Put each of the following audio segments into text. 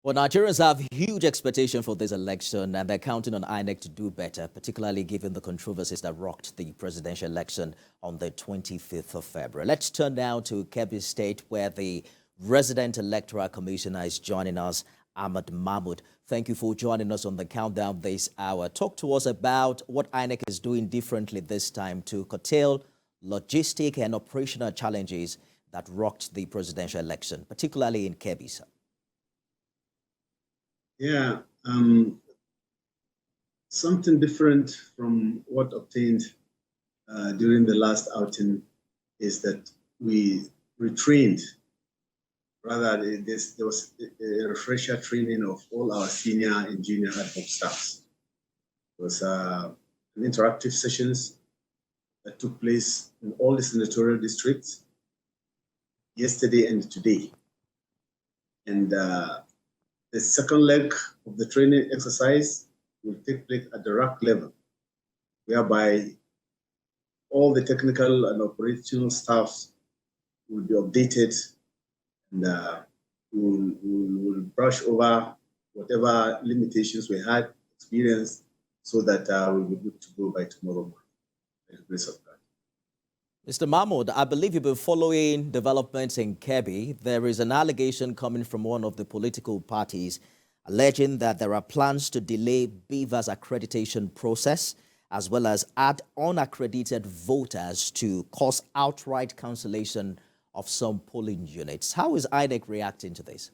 Well, Nigerians have huge expectation for this election, and they're counting on INEC to do better, particularly given the controversies that rocked the presidential election on the 25th of February. Let's turn now to Kebbi State, where the resident Electoral Commissioner is joining us, Ahmed Mahmoud. Thank you for joining us on the countdown this hour. Talk to us about what INEC is doing differently this time to curtail logistic and operational challenges that rocked the presidential election, particularly in Kebbi, sir. Yeah, something different from what obtained during the last outing is that we retrained, rather there was a refresher training of all our senior and junior ad hoc staffs. It was interactive sessions that took place in all the senatorial districts yesterday and today. And the second leg of the training exercise will take place at the rack level, whereby all the technical and operational staffs will be updated, and we'll brush over whatever limitations we had experienced so that we'll be good to go by tomorrow morning, by the grace of God. Mr. Mahmoud, I believe you've been following developments in Kebbi. There is an allegation coming from one of the political parties alleging that there are plans to delay BVA's accreditation process as well as add unaccredited voters to cause outright cancellation of some polling units. How is INEC reacting to this?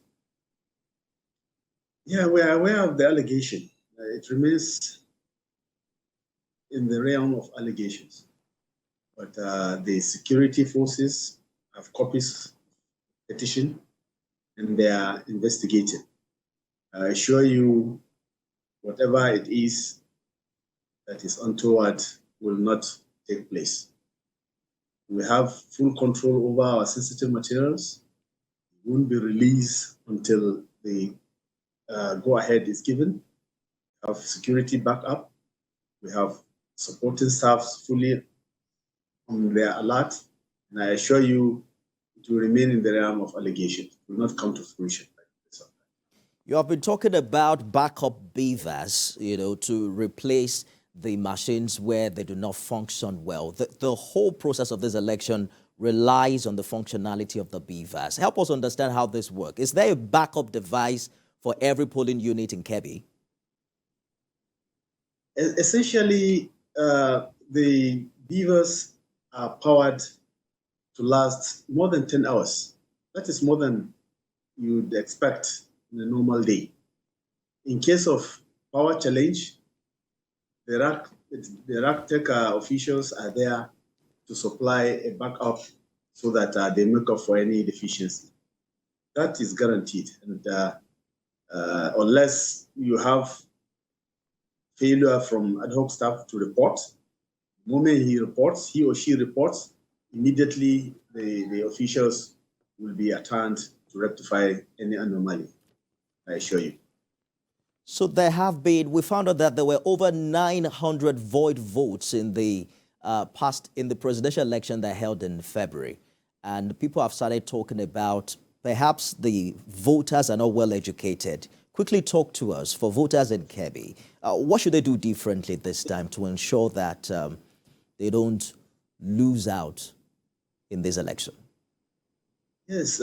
Yeah, we are aware of the allegation. It remains in the realm of allegations. But the security forces have copies petition and they are investigating. I assure you, whatever it is that is untoward will not take place. We have full control over our sensitive materials. It won't be released until the go-ahead is given. We have security backup. We have supporting staffs fully on their alert, and I assure you it will remain in the realm of allegation. It will not come to fruition. You have been talking about backup BVAs, to replace the machines where they do not function well. The whole process of this election relies on the functionality of the BVAs. Help us understand how this works. Is there a backup device for every polling unit in Kebbi? Essentially, the BVAs are powered to last more than 10 hours. That is more than you'd expect in a normal day. In case of power challenge, the rack tech officials are there to supply a backup so that they make up for any deficiency. That is guaranteed. And unless you have failure from ad hoc staff to report, the moment he or she reports, immediately the officials will be at hand to rectify any anomaly, I assure you. So we found out that there were over 900 void votes in the presidential election that held in February. And people have started talking about perhaps the voters are not well educated. Quickly talk to us, for voters in Kebbi, what should they do differently this time to ensure that they don't lose out in this election? Yes,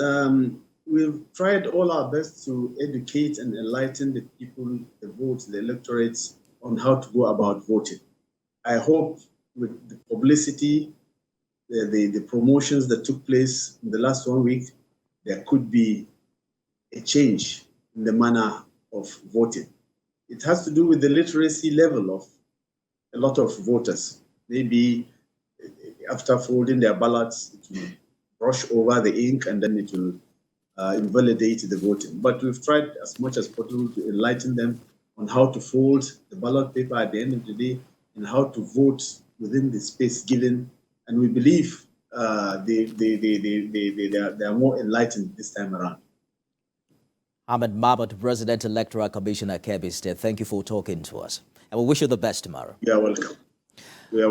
we've tried all our best to educate and enlighten the people, the votes, the electorates on how to go about voting. I hope with the publicity, the promotions that took place in the last 1 week, there could be a change in the manner of voting. It has to do with the literacy level of a lot of voters. Maybe after folding their ballots, it will brush over the ink and then it will invalidate the voting. But we've tried as much as possible to enlighten them on how to fold the ballot paper at the end of the day and how to vote within the space given. And we believe they are more enlightened this time around. Ahmed Mahmoud, President Electoral Commissioner, Kebbi State, thank you for talking to us. And we wish you the best tomorrow. You are welcome.